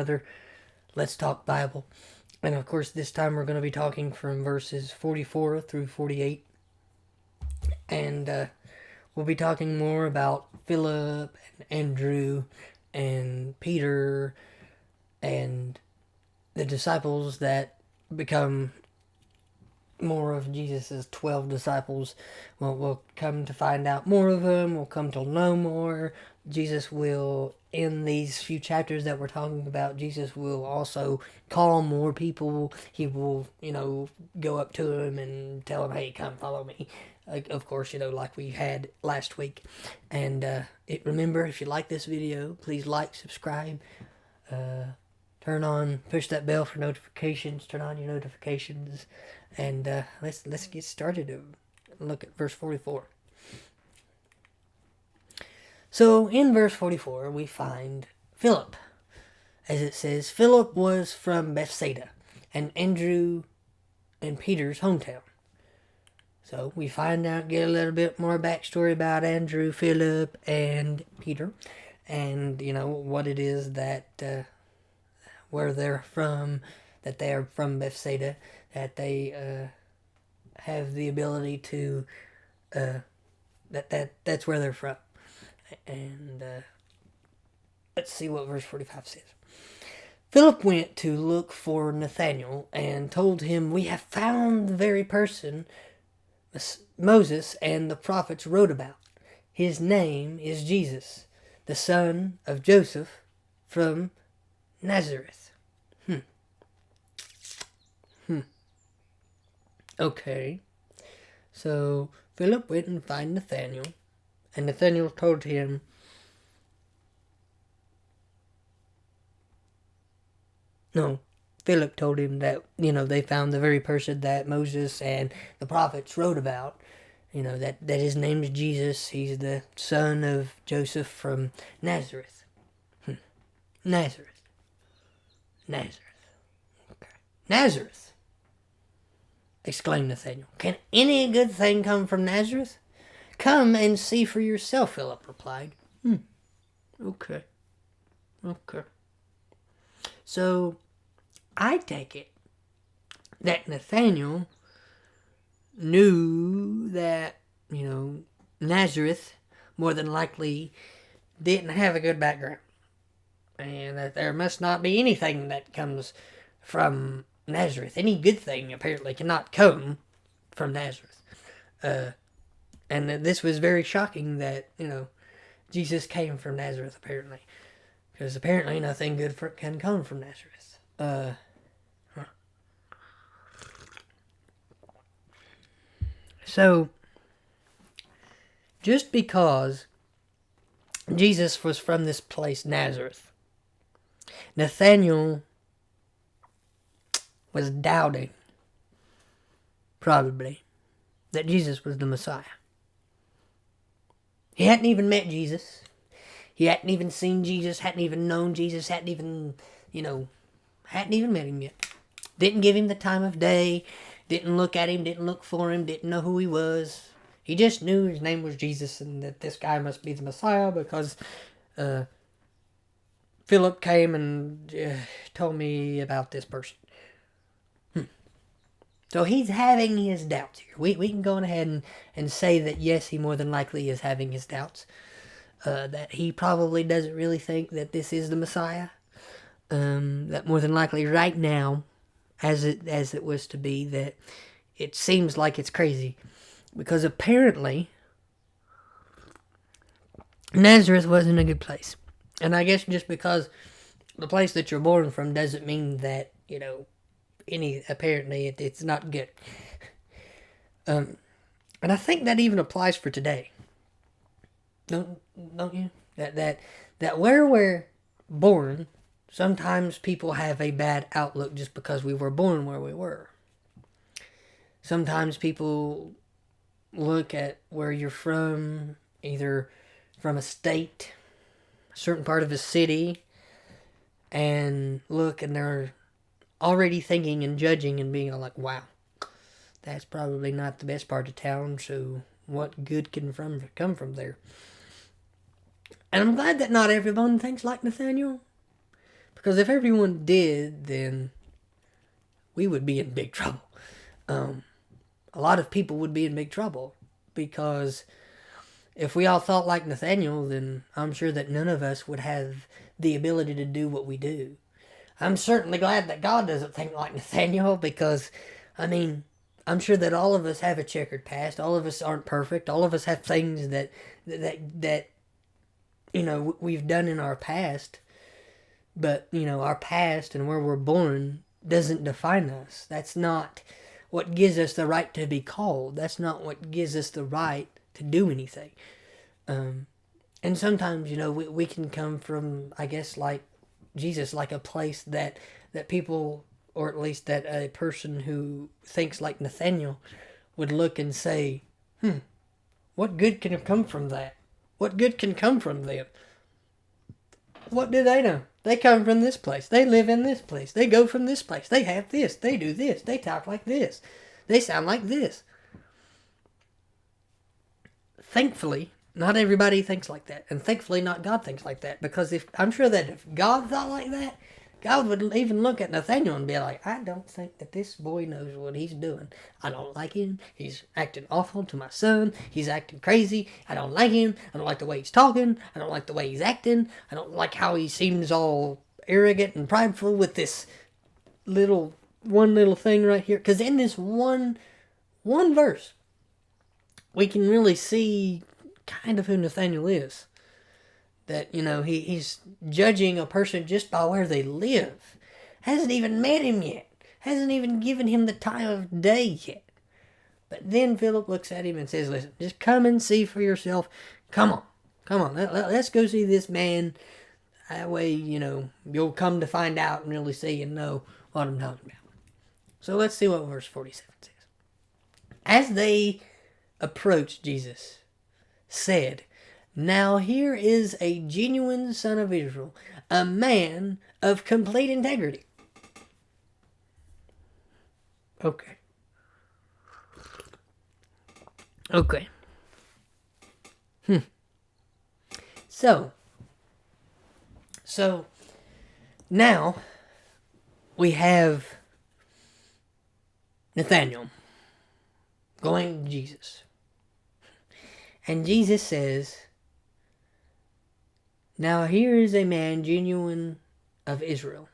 another Let's Talk Bible. And of course, this time we're going to be talking from verses 44 through 48. And we'll be talking more about Philip and Andrew and Peter and the disciples that become more of Jesus' 12 disciples. We'll come to find out more of them. We'll come to know more. Jesus will, in these few chapters that we're talking about, Jesus will also call more people. He will, go up to them and tell them, hey, come follow me. Of course, like we had last week. And remember, if you like this video, please like, subscribe, push that bell for notifications, turn on your notifications, and let's get started and look at verse 44. So in verse 44, we find Philip. As it says, Philip was from Bethsaida, and Andrew and Peter's hometown. So we find out, get a little bit more backstory about Andrew, Philip, and Peter, and, what it is that, where they're from, that they are from Bethsaida, that they have the ability to, that's where they're from. And let's see what verse 45 says. Philip went to look for Nathanael and told him, we have found the very person Moses and the prophets wrote about. His name is Jesus, the son of Joseph from Nazareth. Okay. So Philip went and found Nathanael, and Nathanael told him, Philip told him that, they found the very person that Moses and the prophets wrote about, that his name is Jesus. He's the son of Joseph from Nazareth. Nazareth. Okay. Nazareth, exclaimed Nathanael. Can any good thing come from Nazareth? Come and see for yourself, Philip replied. Okay. So, I take it that Nathanael knew that, Nazareth more than likely didn't have a good background. And that there must not be anything that comes from Nazareth. Any good thing apparently cannot come from Nazareth. And this was very shocking that, Jesus came from Nazareth apparently. Because apparently nothing good can come from Nazareth. So, just because Jesus was from this place, Nazareth, Nathanael was doubting, probably, that Jesus was the Messiah. He hadn't even met Jesus. He hadn't even seen Jesus, hadn't even known Jesus, hadn't even met him yet. Didn't give him the time of day, didn't look at him, didn't look for him, didn't know who he was. He just knew his name was Jesus and that this guy must be the Messiah because Philip came and told me about this person. So he's having his doubts here. We can go ahead and say that yes, he more than likely is having his doubts. That he probably doesn't really think that this is the Messiah. That more than likely right now, as it was to be, that it seems like it's crazy. Because apparently, Nazareth wasn't a good place. And I guess just because the place that you're born from doesn't mean that, apparently it's not good. And I think that even applies for today. Don't you? That where we're born, sometimes people have a bad outlook just because we were born where we were. Sometimes people look at where you're from, either from a state, a certain part of a city, and look and they're already thinking and judging and being like, wow, that's probably not the best part of town, so what good can come from there? And I'm glad that not everyone thinks like Nathanael, Because if everyone did, then we would be in big trouble. A lot of people would be in big trouble, because if we all thought like Nathaniel, then I'm sure that none of us would have the ability to do what we do. I'm certainly glad that God doesn't think like Nathaniel, because, I mean, I'm sure that all of us have a checkered past. All of us aren't perfect. All of us have things that we've done in our past. But, our past and where we're born doesn't define us. That's not what gives us the right to be called. That's not what gives us the right to do anything. And sometimes, we can come from, I guess, like Jesus, like a place that people, or at least that a person who thinks like Nathaniel would look and say, what good can have come from that? What good can come from them? What do they know? They come from this place. They live in this place. They go from this place. They have this. They do this. They talk like this. They sound like this. Thankfully, not everybody thinks like that. And thankfully, not God thinks like that. Because I'm sure that if God thought like that, God would even look at Nathaniel and be like, I don't think that this boy knows what he's doing. I don't like him. He's acting awful to my son. He's acting crazy. I don't like him. I don't like the way he's talking. I don't like the way he's acting. I don't like how he seems all arrogant and prideful with this one little thing right here. Because in this one verse, we can really see kind of who Nathaniel is. That, he's judging a person just by where they live. Hasn't even met him yet. Hasn't even given him the time of day yet. But then Philip looks at him and says, listen, just come and see for yourself. Come on. Let's go see this man. That way, you'll come to find out and really see and know what I'm talking about. So let's see what verse 47 says. As they approached, Jesus said, now here is a genuine son of Israel, a man of complete integrity. Okay. So now we have Nathaniel going to Jesus. And Jesus says, now here is a man genuine of Israel,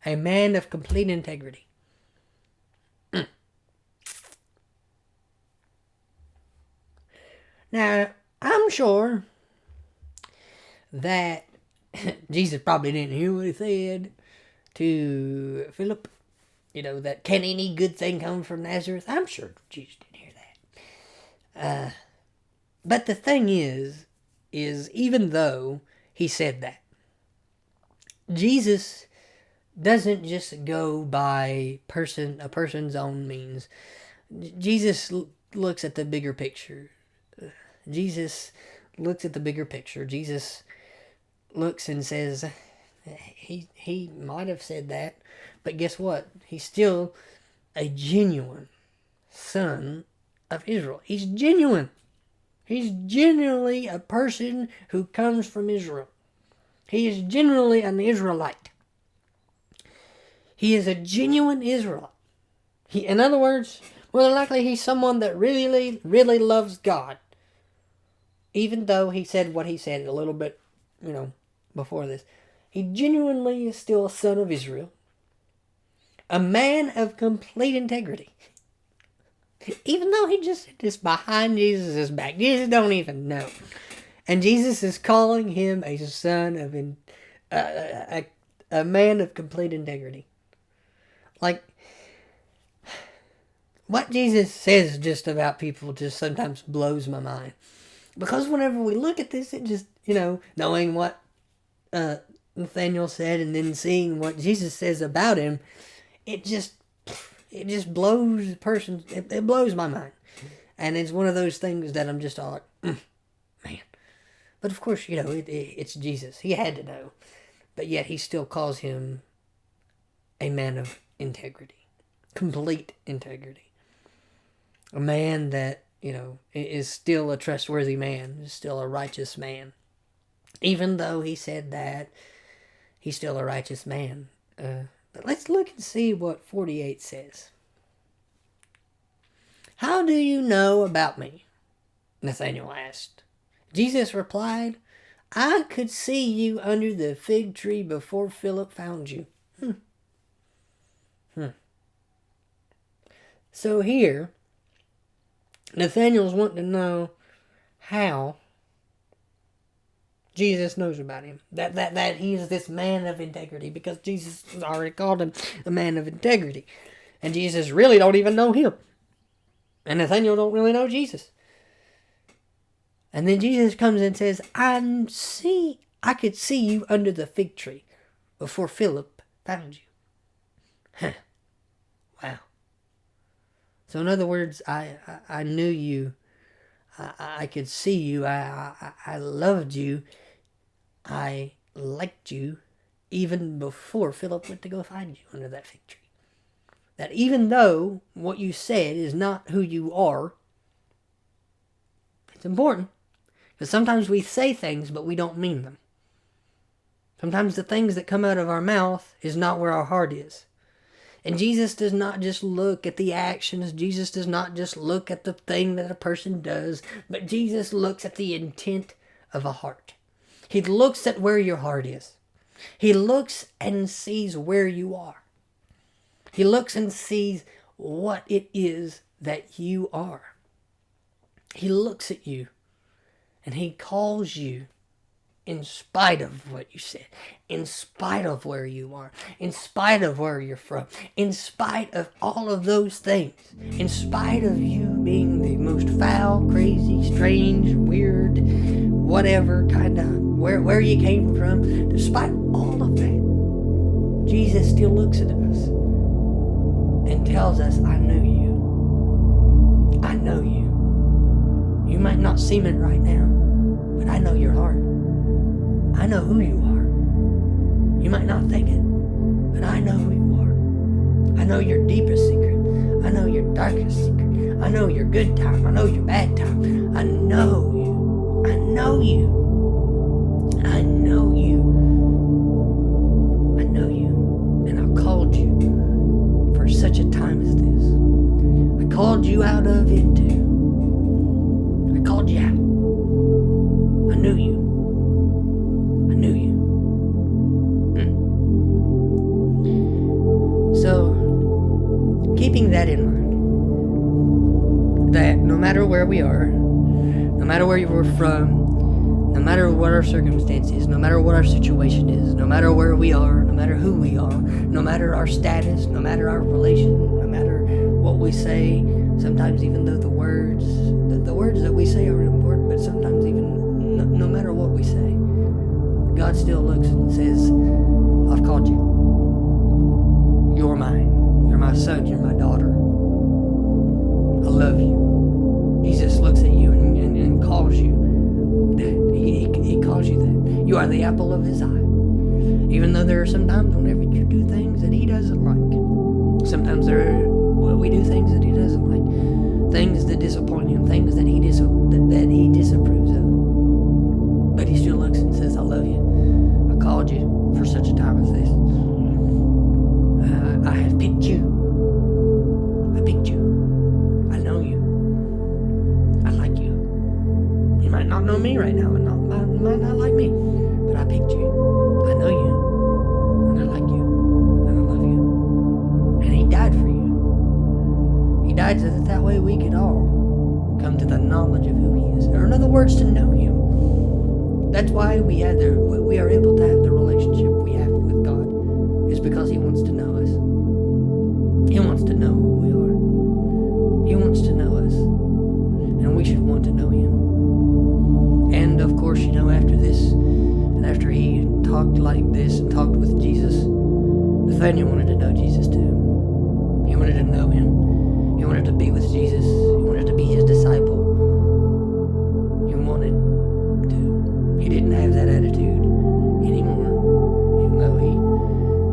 a man of complete integrity. Now, I'm sure that Jesus probably didn't hear what he said to Philip. That can any good thing come from Nazareth? I'm sure Jesus didn't hear that. But the thing is even though he said that, Jesus doesn't just go by a person's own means. Jesus looks at the bigger picture. Jesus looks at the bigger picture. Jesus looks and says, he might have said that, but guess what? He's still a genuine son of Israel. He's genuine. He's genuinely a person who comes from Israel. He is genuinely an Israelite. He is a genuine Israelite. In other words, more than likely he's someone that really, really loves God. Even though he said what he said a little bit, before this. He genuinely is still a son of Israel. A man of complete integrity. Even though he just is behind Jesus' back. Jesus don't even know. And Jesus is calling him a son of a man of complete integrity. Like, what Jesus says just about people just sometimes blows my mind. Because whenever we look at this, it just, knowing what Nathaniel said and then seeing what Jesus says about him, it just blows it blows my mind. And it's one of those things that I'm just all like, man. But of course, it's Jesus. He had to know. But yet he still calls him a man of integrity. Complete integrity. A man that, is still a trustworthy man. Is still a righteous man. Even though he said that, He's still a righteous man. But let's look and see what 48 says. How do you know about me? Nathanael asked. Jesus replied, I could see you under the fig tree before Philip found you. So here, Nathanael's wanting to know how Jesus knows about him. That he is this man of integrity, because Jesus has already called him a man of integrity. And Jesus really don't even know him. And Nathanael don't really know Jesus. And then Jesus comes and says, I could see you under the fig tree before Philip found you. Wow. So in other words, I knew you. I could see you. I loved you. I liked you even before Philip went to go find you under that fig tree. That even though what you said is not who you are, it's important. Because sometimes we say things, but we don't mean them. Sometimes the things that come out of our mouth is not where our heart is. And Jesus does not just look at the actions. Jesus does not just look at the thing that a person does. But Jesus looks at the intent of a heart. He looks at where your heart is. He looks and sees where you are. He looks and sees what it is that you are. He looks at you and he calls you in spite of what you said, in spite of where you are, in spite of where you're from, in spite of all of those things, in spite of you being the most foul, crazy, strange, weird, whatever kind of, where you came from, despite all of that, Jesus still looks at us and tells us, I knew you. I know you. You might not seem it right now, but I know your heart. I know who you are. You might not think it, but I know who you are. I know your deepest secret. I know your darkest secret. I know your good time. I know your bad time. I know you. I know you. I know you. I know you. And I called you for such a time as this. I called you out of it too. I called you out. I knew you. I knew you. So, keeping that in mind, that no matter where we are, no matter where we're from, no matter what our circumstances, no matter what our situation is, no matter where we are, no matter who we are, no matter our status, no matter our relation, no matter what we say, sometimes even though the words that we say are important, but sometimes even no matter what we say, God still looks and says, I've called you. You're mine. You're my son. You're my daughter. I love you. Jesus looks at you and calls you that. He calls you that. You are the apple of his eye. Even though there are some times whenever you do things that he doesn't like. Sometimes we do things that he doesn't like. Things that disappoint him. Things that he disapproves of. But he still looks and says, I love you. I called you for such a time as this. I have picked you. I picked you. I know you. I like you. You might not know me right now, and might not like me, but I picked you. I know you. And I like you. And I love you. And he died for you. He died so that way we could all come to the knowledge of who he is. Or in other words, to know him. That's why we are able to have the relationship we have with God. It's because he wants to know us. He wants to know who we are. He wants to know us. And we should want to know him. And of course, after this, and after he talked like this and talked with Jesus, Nathanael wanted to know Jesus too. He wanted to know him. He wanted to be with Jesus. He wanted to be his disciple. He wanted to. He didn't have that attitude anymore. Even though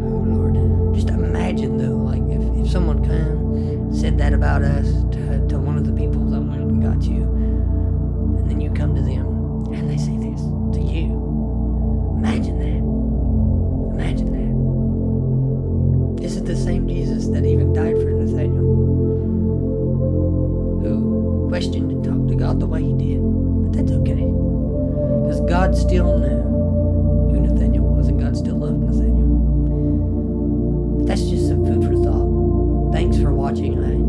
oh Lord. Just imagine though, like if someone came and said that about us to one of the people that went and got you, and then you come to them and they say this to you. Imagine that. Is it the same Jesus that even died for Nathaniel? Who questioned and talked to God the way he did? But that's okay. Because God still knew who Nathaniel was, and God still loved Nathaniel. But that's just some food for thought. Thanks for watching.